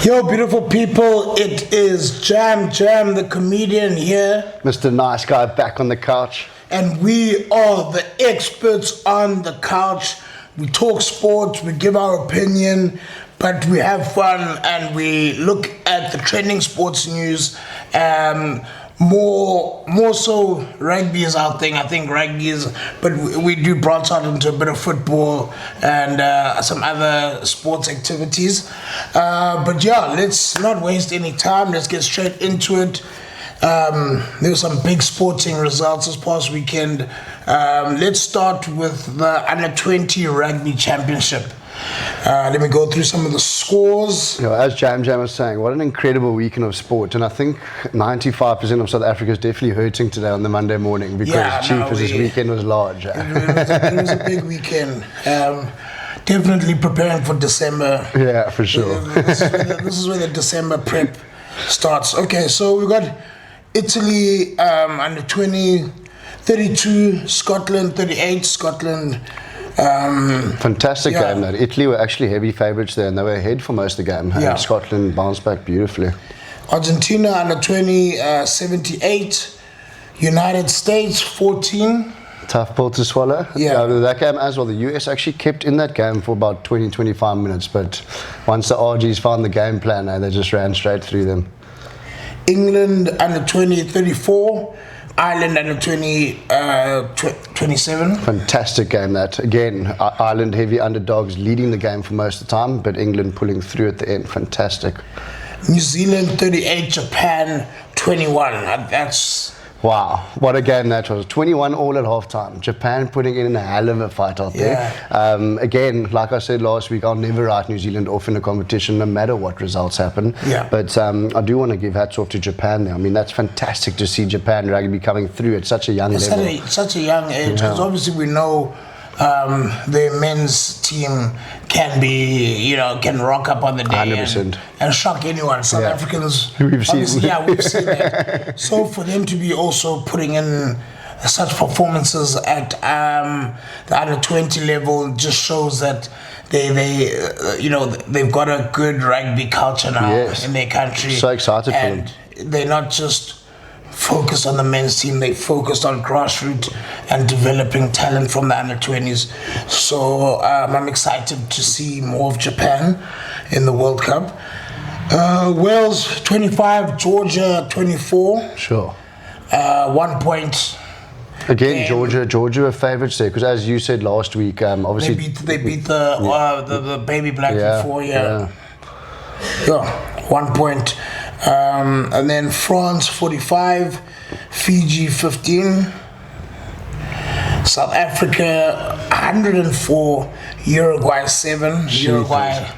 Yo, beautiful people, it is Jam, the comedian here. Mr. Nice Guy back on the couch. And we are the experts on the couch. We talk sports, we give our opinion, but we have fun and we look at the trending sports news. More so rugby is our thing. I think rugby is, but we do branch out into a bit of football and some other sports activities. But yeah, let's not waste any time. Let's get straight into it. There were some big sporting results this past weekend. Let's start with the Under-20 Rugby Championship. Let me go through some of the scores. You know, as Jam was saying, what an incredible weekend of sport. And I think 95% of South Africa is definitely hurting today on the Monday morning because this weekend was large. It was a big weekend. Definitely preparing for December. Yeah, for sure. This is where the December prep starts. Okay, so we've got Italy Under-20, 32, Scotland 38, Scotland. Fantastic game that. Italy were actually heavy favourites there and they were ahead for most of the game. And Scotland bounced back beautifully. Argentina Under-20, 78, United States 14. Tough pill to swallow. Yeah. That game as well, the US actually kept in that game for about 20-25 minutes, but once the RGs found the game plan, they just ran straight through them. England Under-20, 34. Ireland Under-20, 27. Fantastic game that. Again, Ireland heavy underdogs leading the game for most of the time, but England pulling through at the end. Fantastic. New Zealand 38, Japan 21. That's... Wow, what a game that was. 21 all at halftime. Japan putting in a hell of a fight out there. Again, like I said last week, I'll never write New Zealand off in a competition no matter what results happen. Yeah. But I do want to give hats off to Japan there. I mean, that's fantastic to see Japan rugby coming through at such a young level. Such a young age, because obviously we know their men's team can rock up on the day and shock anyone. South Africans, we've seen that. So for them to be also putting in such performances at the Under-20 level just shows that they've got a good rugby culture now in their country. So excited for them. They're not just focused on the men's team, they focused on grassroots and developing talent from the Under-20s. So I'm excited to see more of Japan in the World Cup. Wales 25, Georgia 24. Sure. 1 point. Again, Georgia were favourites there because, as you said last week, obviously they beat the Baby Boks before. Yeah, 1 point. And then France 45, Fiji 15, South Africa 104, Uruguay 7. Uruguay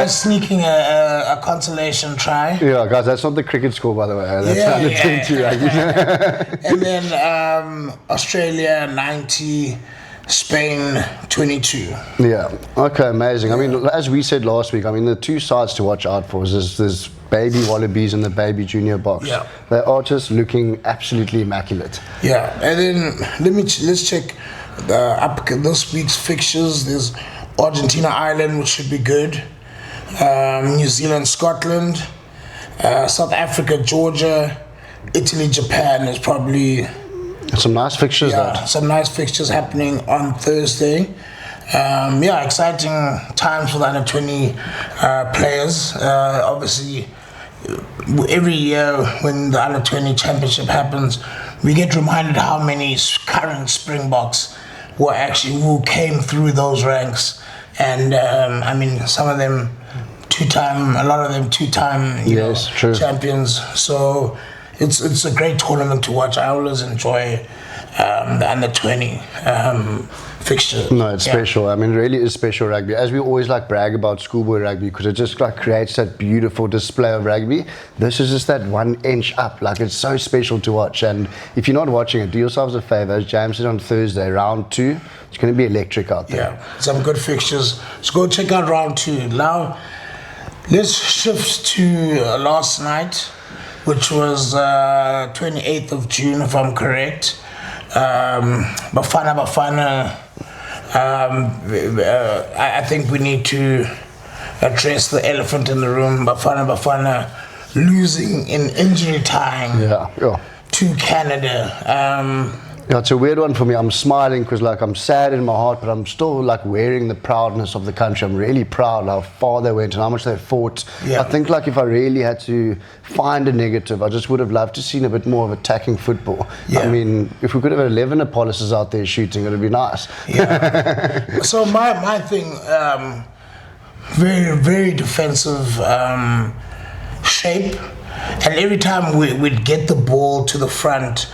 sneaking a consolation try. Yeah, guys, that's not the cricket score, by the way. That's Under-20. And then Australia 90. Spain 22. Yeah. Okay. Amazing. I mean, as we said last week, I mean the two sides to watch out for is there's baby wallabies and the baby junior box. Yeah. They are just looking absolutely immaculate. Yeah. And then let's check this week's fixtures. There's Argentina Ireland, which should be good. New Zealand Scotland, South Africa Georgia, Italy Japan is probably. Some nice fixtures some nice fixtures happening on Thursday. Exciting times for the Under-20 players. Obviously, every year when the Under-20 championship happens, we get reminded how many current Springboks who came through those ranks. And I mean, some of them a lot of them two-time champions. So it's a great tournament to watch. I always enjoy the Under-20 fixture. No, it's special. I mean, it really is special rugby. As we always brag about schoolboy rugby because it just creates that beautiful display of rugby. This is just that 1 inch up. It's so special to watch. And if you're not watching it, do yourselves a favor. As James said on Thursday, round 2, it's going to be electric out there. Yeah, some good fixtures. So go check out round 2. Now, let's shift to last night, which was 28th of June, if I'm correct. Bafana. I think we need to address the elephant in the room. Bafana losing in injury time to Canada. Yeah, it's a weird one for me. I'm smiling because like I'm sad in my heart, but I'm still like wearing the proudness of the country. I'm really proud how far they went and how much they fought. Yeah. I think like if I really had to find a negative, I just would have loved to seen a bit more of attacking football. Yeah. I mean, if we could have had 11 Apollos out there shooting, it would be nice. Yeah. So my thing, very, very defensive shape. And every time we'd get the ball to the front,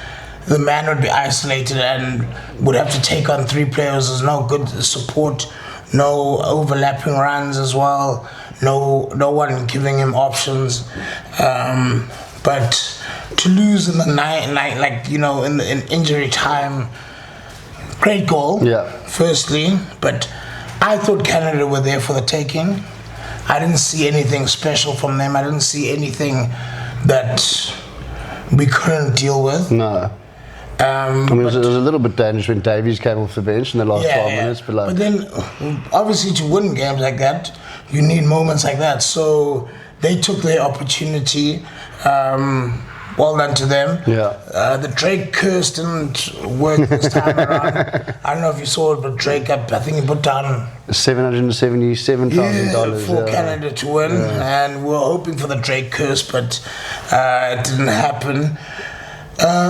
the man would be isolated and would have to take on 3 players. There's no good support, no overlapping runs as well, no one giving him options. But to lose in the night, in injury time, great goal. Yeah. Firstly, but I thought Canada were there for the taking. I didn't see anything special from them. I didn't see anything that we couldn't deal with. No. I mean, it was a little bit dangerous when Davies came off the bench in the last 12 minutes. But then, obviously, to win games like that, you need moments like that. So they took their opportunity. Well done to them. Yeah. The Drake curse didn't work this time around. I don't know if you saw it, but Drake, I think he put down $777,000 for Canada to win, and we were hoping for the Drake curse, but it didn't happen.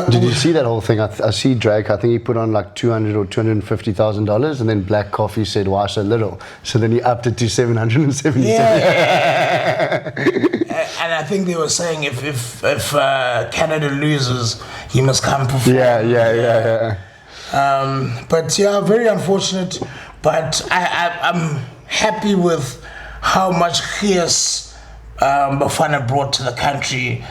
Did you see that whole thing? I see Drake. I think he put on like $200,000 or $250,000, and then Black Coffee said, "Why so little?" So then he upped it to $777,000. Yeah. And I think they were saying if Canada loses, he must come perform. Yeah. But yeah, very unfortunate. But I'm happy with how much chaos Bafana brought to the country.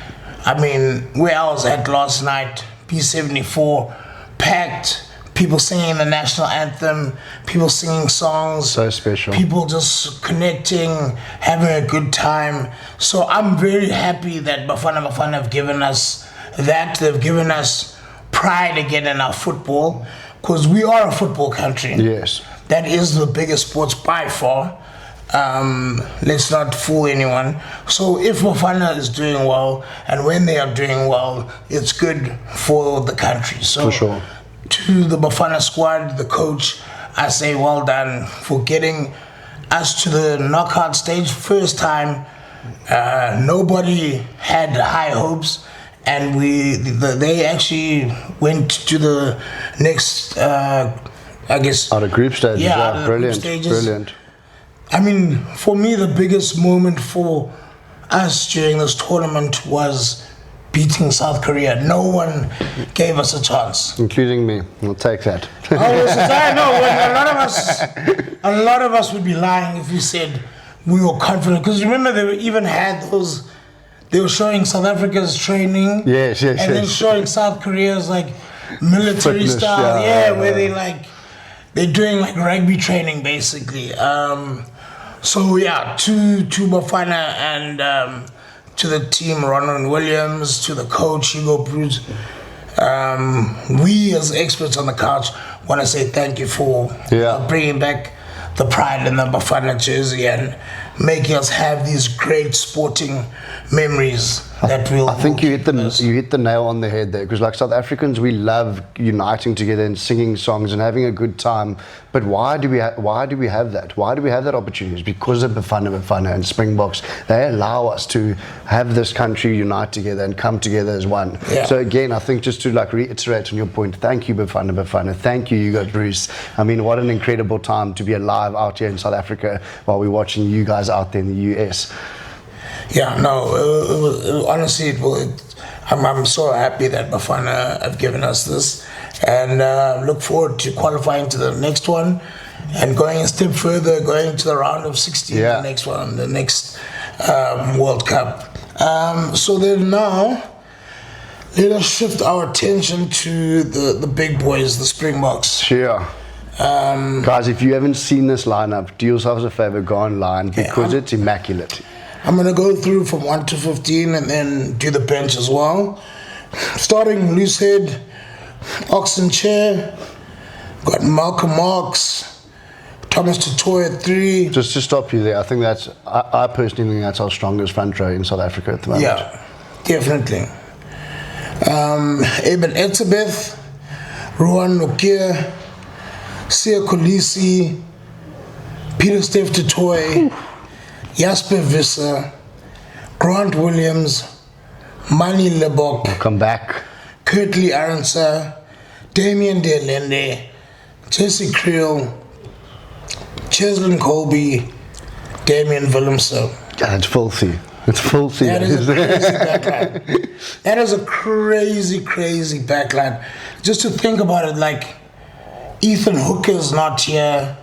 I mean, where I was at last night, P74, packed, people singing the national anthem, people singing songs. So special. People just connecting, having a good time. So I'm very happy that Bafana have given us that. They've given us pride again in our football, because we are a football country. Yes. That is the biggest sports by far. Let's not fool anyone. So if Bafana is doing well, and when they are doing well, it's good for the country. So for sure. To the Bafana squad, the coach, I say well done for getting us to the knockout stage. First time, nobody had high hopes, and they actually went to the next, I guess. Out of group stages. Yeah, Brilliant. I mean, for me, the biggest moment for us during this tournament was beating South Korea. No one gave us a chance, including me. I'll take that. I know. A lot of us would be lying if we said we were confident. Because remember, they even had those. They were showing South Africa's training. Yes. And then showing South Korea's like military fitness, style. Where they're doing like rugby training basically. So yeah, to Bafana and to the team, Ronald Williams, to the coach, Hugo Bruce, we as experts on the couch want to say thank you for bringing back the pride in the Bafana jersey and making us have these great sporting memories that we'll. I think you hit the nail on the head there, because like South Africans, we love uniting together and singing songs and having a good time. But why do we have that? Why do we have that opportunity? It's because of Bafana and Springboks. They allow us to have this country unite together and come together as one. Yeah. So again, I think just to like reiterate on your point, thank you Bafana. Thank you, Hugo Bruce. I mean, what an incredible time to be alive out here in South Africa while we're watching you guys out there in the US. Yeah, no, honestly, I'm so happy that Bafana have given us this, and look forward to qualifying to the next one and going a step further, going to the round of 16, the next one, the next World Cup. So then now, let us shift our attention to the big boys, the Springboks. Sure. Guys, if you haven't seen this lineup, do yourselves a favor, go online, because it's immaculate. I'm going to go through from 1 to 15 and then do the bench as well. Starting loose head, Oxen Chair, got Malcolm Marks, Thomas Tutoy at 3. Just to stop you there, I think that's, I personally think that's our strongest front row in South Africa at the moment. Yeah, definitely. Eben Etzebeth, Rowan Nokia, Sia Kolisi, Peter Steph Tutoy, Jasper Visser, Grant Williams, Mani Lebok, Come back. Kurtley Aronsa, Damien Delende, Jesse Creel, Cheslin Colby, Damian Willemse. Yeah, it's filthy. It's filthy. That is a crazy backline. That is a crazy, crazy backline. Just to think about it, like Ethan Hooker's not here.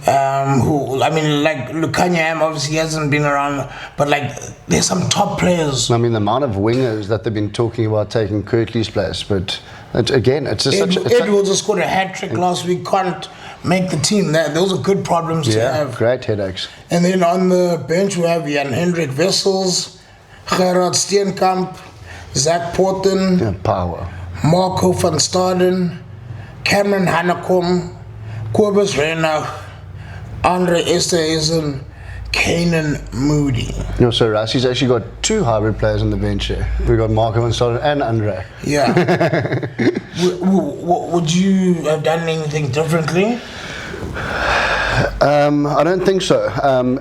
Who, I mean, like Lukanyam obviously hasn't been around, but like there's some top players. I mean, the amount of wingers that they've been talking about taking Kurtley's place, but again, it's just Edwards just scored a hat trick last week, can't make the team. Those are good problems to have. Great headaches. And then on the bench we have Jan Hendrik Wessels, Gerard Steenkamp, Zach Porten, Power. Marco van Staden, Cameron Hanekom, Kobus Reinach, Andre Esterhuizen, Kanan Moody. You know, so Rassi's actually got 2 hybrid players on the bench here. We've got Marco van Staden and Andre. Yeah. Would you have done anything differently? I don't think so.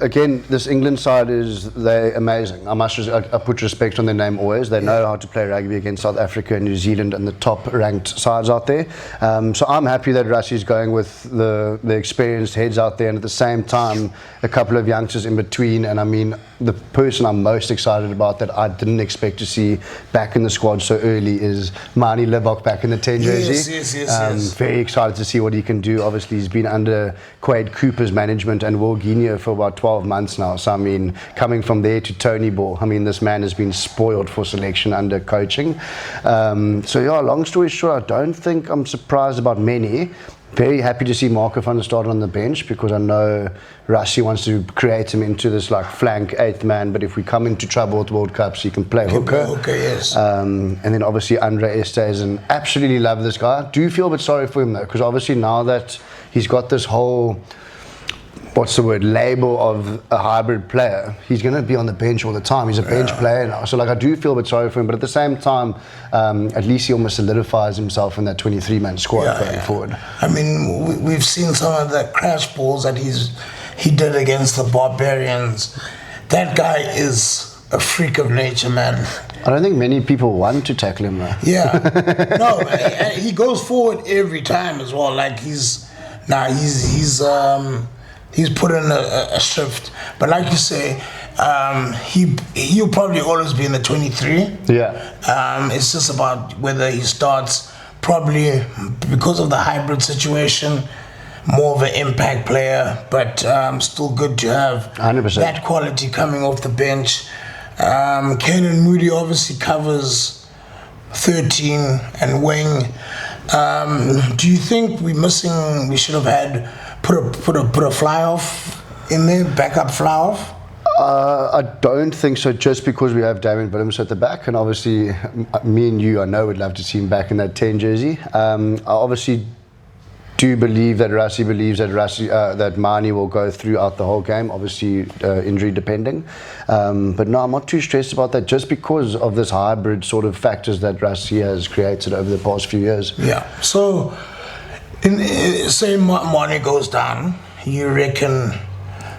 Again, this England side they're amazing. I put respect on their name always. They know how to play rugby against South Africa and New Zealand and the top ranked sides out there. So I'm happy that Rassi's going with the experienced heads out there, and at the same time a couple of youngsters in between. And I mean, the person I'm most excited about that I didn't expect to see back in the squad so early is Mani Lebok back in the 10 jersey. Yes. Very excited to see what he can do. Obviously he's been under Quade Cooper's management and Will Guinea for about 12 months now. So I mean, coming from there to Tony Ball, I mean, this man has been spoiled for selection under coaching. So yeah, long story short, I don't think I'm surprised about many. Very happy to see Marco van der Staden on the bench, because I know Rassie wants to create him into this like flank 8th man, but if we come into trouble at World Cups, he can play hooker. Yes. And then obviously Andre Esterhuizen, absolutely love this guy. Do feel a bit sorry for him though, because obviously now that he's got this whole, label of a hybrid player, he's going to be on the bench all the time. He's a bench player now. So like, I do feel a bit sorry for him, but at the same time, at least he almost solidifies himself in that 23-man squad going forward. I mean, we've seen some of the crash balls that he did against the Barbarians. That guy is a freak of nature, man. I don't think many people want to tackle him though. Yeah. No, he goes forward every time as well. Like he's put in a shift, but like you say, he'll probably always be in the 23. Yeah. It's just about whether he starts, probably because of the hybrid situation, more of an impact player, but still good to have 100%. that quality coming off the bench. Kanan Moody obviously covers 13 and wing. Do you think we should have had put a fly off in there, backup fly off? I don't think so, just because we have Damian Willemse at the back, and obviously me and you, I know, would love to see him back in that 10 jersey. I obviously do believe that Rassie believes that Mani will go throughout the whole game, obviously injury depending. But no, I'm not too stressed about that, just because of this hybrid sort of factors that Rassie has created over the past few years. Yeah, so say Mani goes down, you reckon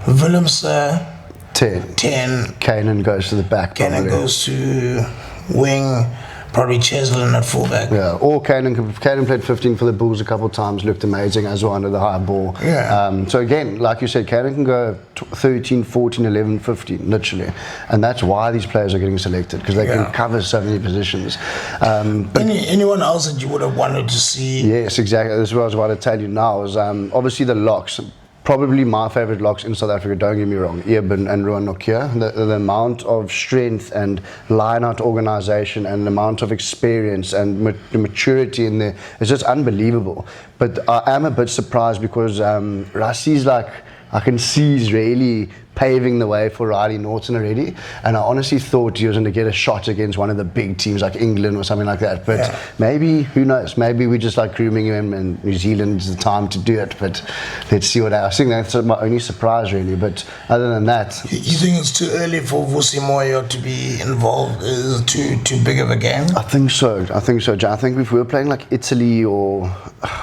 Willemse 10. Kanan goes to the back. Kanan goes to wing, probably Cheslin at fullback. Yeah, or Kanan played 15 for the Bulls a couple of times, looked amazing as well under the high ball. Yeah. So again, like you said, Kanan can go 13, 14, 11, 15, literally. And that's why these players are getting selected, because they can cover so many positions. But anyone else that you would have wanted to see? Yes, exactly. This is what I was about to tell you now, is obviously the locks. Probably my favourite locks in South Africa, don't get me wrong, Eben and Rowan Nokia. The amount of strength and line-out organisation and the amount of experience and the maturity in there is just unbelievable. But I am a bit surprised because Rassie's like, I can see he's really paving the way for Riley Norton already. And I honestly thought he was going to get a shot against one of the big teams like England or something like that. But maybe, who knows? Maybe we just like grooming him, and New Zealand's the time to do it. But let's see what I think. That's my only surprise, really. But other than that, you think it's too early for Vusi Moyo to be involved? Is it too big of a game? I think so. I think if we were playing like Italy or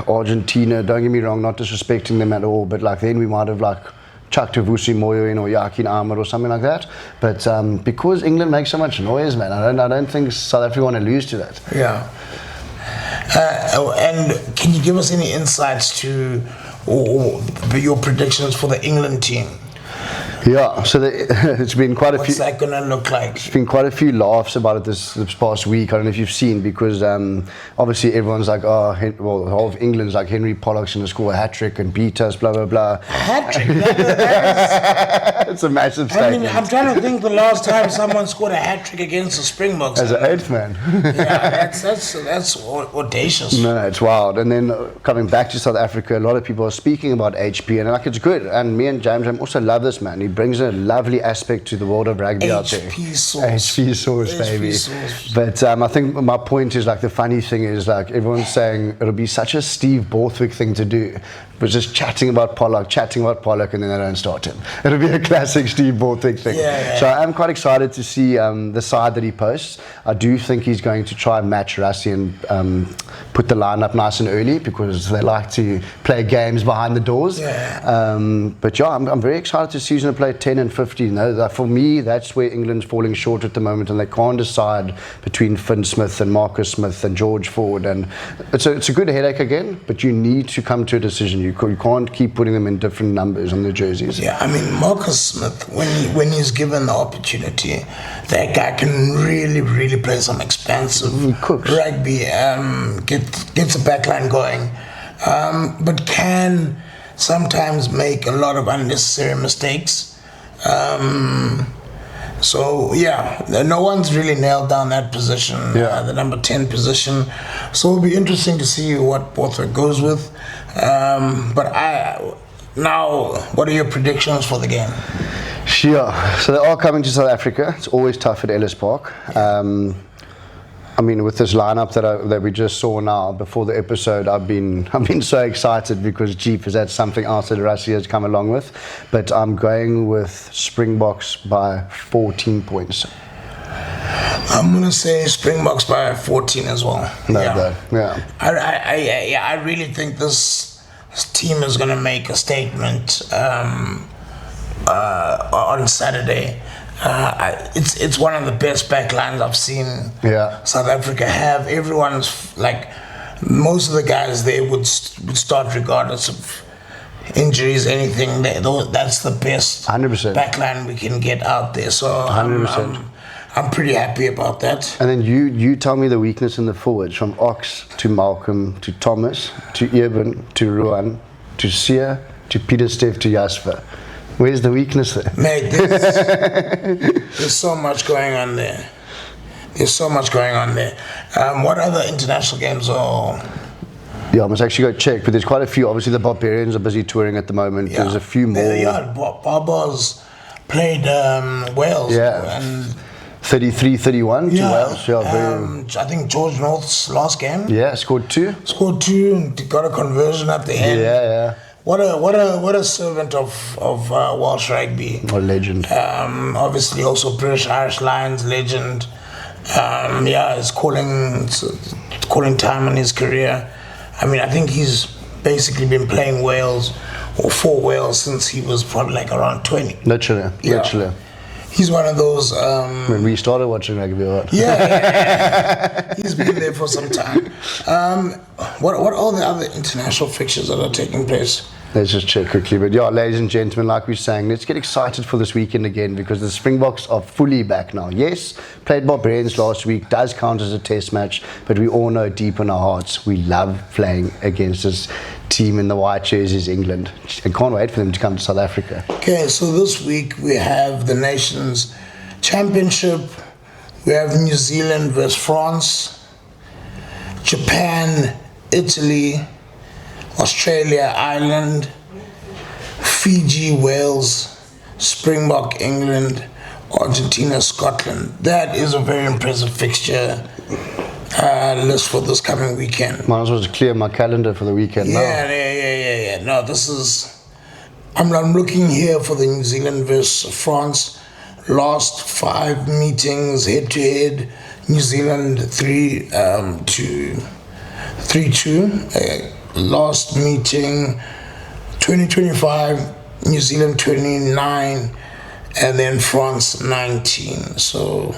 Argentina, don't get me wrong, not disrespecting them at all, but like then we might have like chucked a Vusi Moyo in or Yakin Ahmed or something like that. But because England makes so much noise, man, I don't think South Africa want to lose to that. Yeah. And can you give us any insights to or your predictions for the England team? Yeah, so it's been quite a few. What's that going to look like? There's been quite a few laughs about it this past week. I don't know if you've seen, because obviously everyone's like, oh, well, the whole of England's like Henry Pollock's going to score a hat-trick and beat us, blah, blah, blah. Hat-trick? It's a massive statement. I mean, I'm trying to think the last time someone scored a hat-trick against the Springboks. As an eighth man. Yeah, that's audacious. No, it's wild. And then coming back to South Africa, a lot of people are speaking about HP, and like it's good. And me and James, I also love this man. He brings a lovely aspect to the world of rugby out there. HP sauce, baby. Sauce. But I think my point is, like, the funny thing is, like, everyone's saying it'll be such a Steve Borthwick thing to do, but just chatting about Pollock, and then they don't start him. It'll be a classic Steve Borthwick thing. Yeah. So I'm quite excited to see the side that he posts. I do think he's going to try and match Rassie and put the lineup nice and early, because they like to play games behind the doors. Yeah. But yeah, I'm very excited to see he's going to play 10 and 15. For me, that's where England's falling short at the moment, and they can't decide between Finn Smith and Marcus Smith and George Ford. And it's a good headache again, but you need to come to a decision. You can't keep putting them in different numbers on the jerseys. Yeah, I mean, Marcus Smith, when he's given the opportunity, that guy can really play some expansive rugby, gets the backline going, but can sometimes make a lot of unnecessary mistakes. So yeah, no one's really nailed down that position, the number 10 position. So it'll be interesting to see what Borthwick goes with. Now, what are your predictions for the game? Sure. So they are coming to South Africa. It's always tough at Ellis Park. I mean, with this lineup that we just saw now before the episode, I've been so excited, because Jeep that's something else that Rassie has come along with. But I'm going with Springboks by 14 points. I'm gonna say Springboks by 14 as well. Yeah. I really think this team is gonna make a statement on Saturday. It's one of the best backlines I've seen South Africa have. Everyone's like, most of the guys there would start regardless of injuries, anything. That's the best 100% backline we can get out there. So 100%. I'm pretty happy about that. And then you tell me the weakness in the forwards, from Ox to Malcolm to Thomas to Eben to Ruan to Sia to Peter Steph to Jasper. Where's the weakness there? Mate, there's so much going on there. What other international games are... Yeah, I must actually go check, but there's quite a few. Obviously, the Barbarians are busy touring at the moment. Yeah. There's a few more. Yeah, Barba's played Wales. Yeah. And 33-31 to Wales. Yeah, I think George North's last game. Yeah, scored two. And got a conversion at the end. Yeah. What a servant of Welsh rugby. A legend. Obviously also British Irish Lions legend. It's calling time in his career. I mean, I think he's basically been playing Wales or for Wales since he was probably like around 20. Literally. He's one of those... when we started watching rugby, right? Yeah. He's been there for some time. What are all the other international fixtures that are taking place? Let's just check quickly. But yeah, ladies and gentlemen, like we were saying, let's get excited for this weekend again, because the Springboks are fully back now. Yes, played Barbarians last week, does count as a test match, but we all know deep in our hearts we love playing against this team in the white jerseys, England. I can't wait for them to come to South Africa. Okay, so this week we have the Nations Championship. We have New Zealand versus France, Japan, Italy, Australia, Ireland, Fiji, Wales, Springbok, England, Argentina, Scotland. That is a very impressive fixture list for this coming weekend. Might as well just clear my calendar for the weekend now. Yeah. No, this is... I'm looking here for the New Zealand versus France. Last 5 meetings head-to-head. New Zealand 3-2. Last meeting 2025, New Zealand 29, and then France 19. So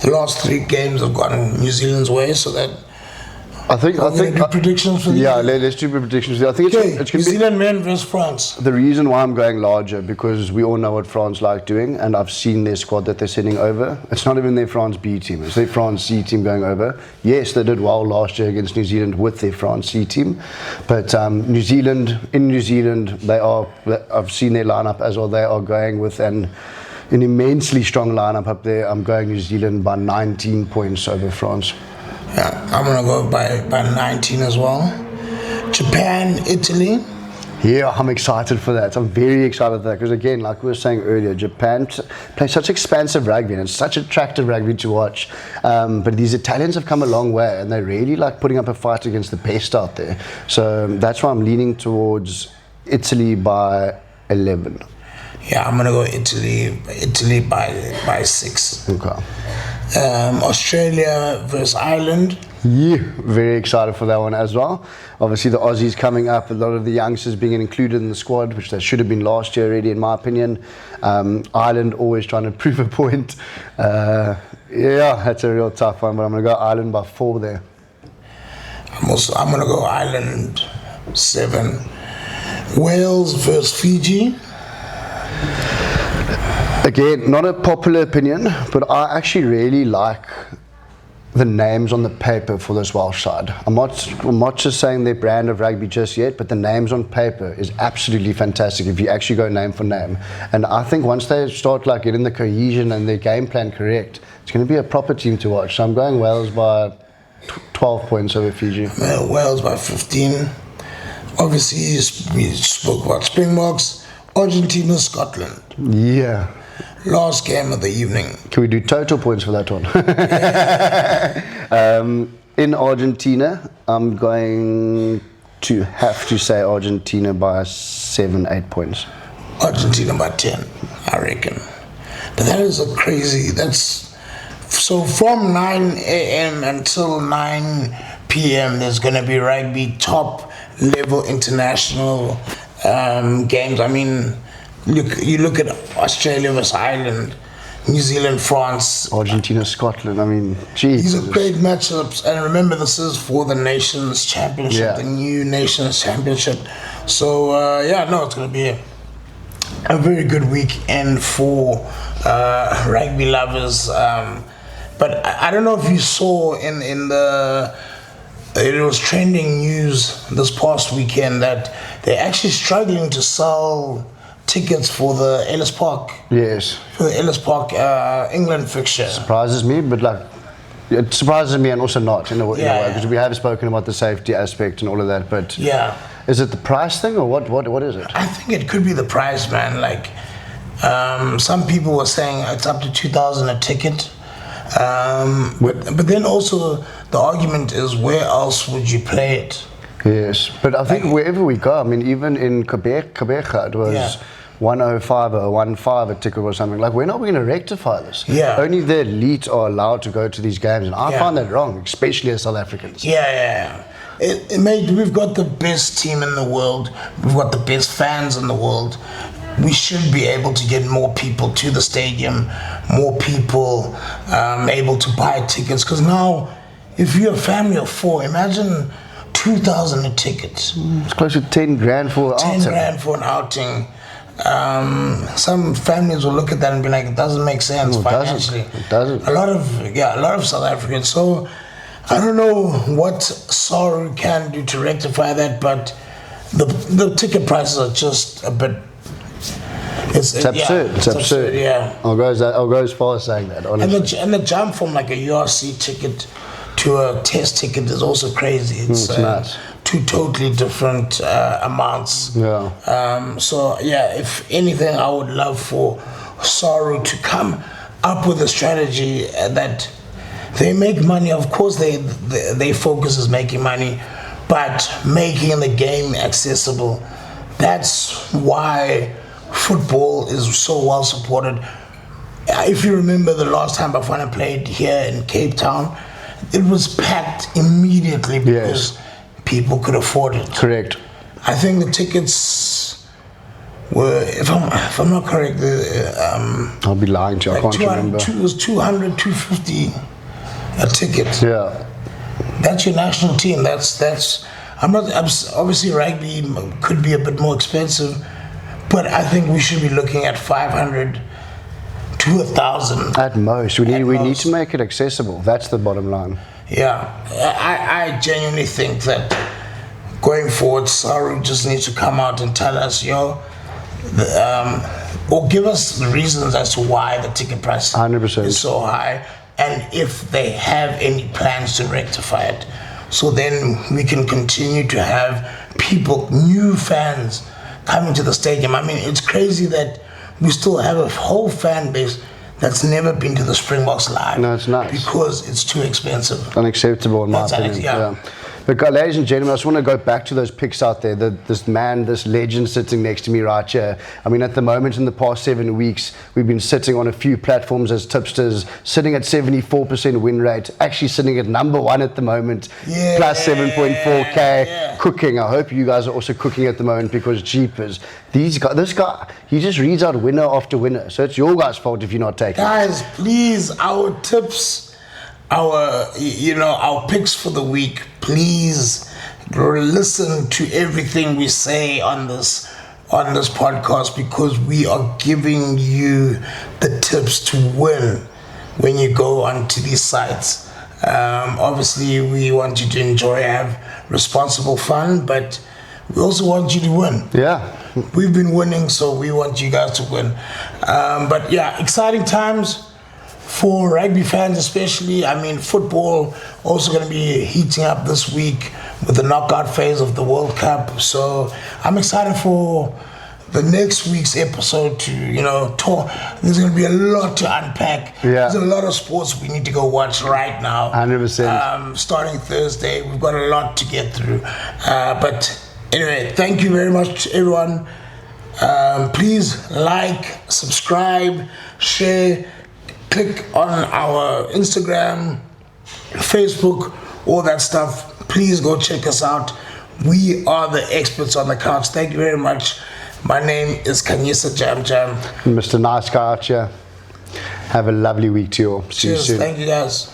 the last 3 games have gone New Zealand's way. So that I think do predictions for the let's do predictions. I think it's New going to be Zealand men versus France. the reason why I'm going larger, because we all know what France like doing, and I've seen their squad that they're sending over. It's not even their France B team; it's their France C team going over. Yes, they did well last year against New Zealand with their France C team, but New Zealand, I've seen their lineup as well. They are going with an immensely strong lineup up there. I'm going New Zealand by 19 points over France. Yeah, I'm gonna go by 19 as well. Japan, Italy. Yeah, I'm excited for that. I'm very excited for that because, again, like we were saying earlier, Japan plays such expansive rugby and it's such attractive rugby to watch. But these Italians have come a long way and they're really like putting up a fight against the best out there. So that's why I'm leaning towards Italy by 11. Yeah, I'm gonna go Italy by 6. Okay. Australia versus Ireland. Yeah, very excited for that one as well. Obviously, the Aussies coming up, a lot of the youngsters being included in the squad, which they should have been last year already, in my opinion. Ireland always trying to prove a point. Yeah, that's a real tough one, but I'm going to go Ireland by 4 there. I'm going to go Ireland 7. Wales versus Fiji. Again, not a popular opinion, but I actually really like the names on the paper for this Welsh side. I'm not just saying their brand of rugby just yet, but the names on paper is absolutely fantastic if you actually go name for name. And I think once they start like getting the cohesion and their game plan correct, it's going to be a proper team to watch. So I'm going Wales by 12 points over Fiji. Wales by 15. Obviously, we spoke about Springboks. Argentina, Scotland. Yeah. Last game of the evening. Can we do total points for that one? In Argentina, I'm going to have to say Argentina by 7-8 points. Argentina by 10, I reckon. But that is so from 9 a.m. until 9 p.m. there's going to be rugby, top level international games. I mean, you look at Australia versus Ireland, New Zealand, France, Argentina, Scotland. I mean, geez. These are great matchups. And remember, this is for the Nations Championship, the new Nations Championship. So, it's going to be a very good weekend for rugby lovers. But I don't know if you saw in it was trending news this past weekend that they're actually struggling to sell tickets for the Ellis Park. Yes. For the Ellis Park England fixture. Surprises me, but it surprises me and also not in a way, because we have spoken about the safety aspect and all of that. But is it the price thing or what is it? I think it could be the price, man. Like some people were saying it's up to 2,000 a ticket. But then also the argument is, where else would you play it? Yes, but I think wherever we go, I mean, even in Quebec it was 105 or 15 a ticket or something. Like, when are we going to rectify this? Yeah. Only the elite are allowed to go to these games, and I find that wrong, especially as South Africans. Mate, we've got the best team in the world. We've got the best fans in the world. We should be able to get more people to the stadium, more people able to buy tickets. Because now, if you're a family of 4, imagine 2,000 a ticket. It's close to 10 grand for an outing. 10 grand for an outing. Some families will look at that and be like, it doesn't make sense financially. It doesn't. A lot of South Africans. So I don't know what Saru can do to rectify that, but the ticket prices are just a bit. It's absurd. It's absurd. Yeah. I'll go as far as saying that, honestly. And the jump from like a URC ticket to a test ticket is also crazy. It's nuts. two totally different amounts. Yeah. So yeah, if anything, I would love for Saru to come up with a strategy that they make money. Of course, their focus is making money, but making the game accessible. That's why football is so well supported. If you remember the last time Bafana played here in Cape Town, it was packed immediately because people could afford it. Correct. I think the tickets were, if I'm not correct, I'll be lying to you, I can't remember. It was 200, 250 a ticket. Yeah. That's your national team. That's. Obviously rugby could be a bit more expensive, but I think we should be looking at 500 to 1,000 at most. We need to make it accessible. That's the bottom line. Yeah, I genuinely think that going forward, Saru just needs to come out and tell us, or give us the reasons as to why the ticket price 100% is so high, and if they have any plans to rectify it. So then we can continue to have people, new fans, coming to the stadium. I mean, it's crazy that we still have a whole fan base that's never been to the Springboks live. No, it's not. Because it's too expensive. Unacceptable in my opinion. Yeah. But ladies and gentlemen, I just want to go back to those pics out there. This legend sitting next to me right here. I mean, at the moment in the past 7 weeks, we've been sitting on a few platforms as tipsters, sitting at 74% win rate, actually sitting at number 1 at the moment, plus 7.4K, cooking. I hope you guys are also cooking at the moment because jeepers. This guy, he just reads out winner after winner. So it's your guys' fault if you're not taking Guys, please, our tips, our picks for the week, please listen to everything we say on this podcast, because we are giving you the tips to win when you go onto these sites. Obviously, we want you to enjoy, have responsible fun, but we also want you to win. Yeah. We've been winning, so we want you guys to win. But yeah, exciting times for rugby fans especially. I mean, football also going to be heating up this week with the knockout phase of the World Cup. So I'm excited for the next week's episode to, talk. There's going to be a lot to unpack. Yeah. There's a lot of sports we need to go watch right now. 100%. Starting Thursday, we've got a lot to get through. But anyway, thank you very much, everyone. Please like, subscribe, share, click on our Instagram, Facebook, all that stuff. Please go check us out. We are the experts on the couch. Thank you very much. My name is Kanyisa Jam Jam. Mr. Nice Guy out here. Have a lovely week to you all. See you soon. Thank you guys.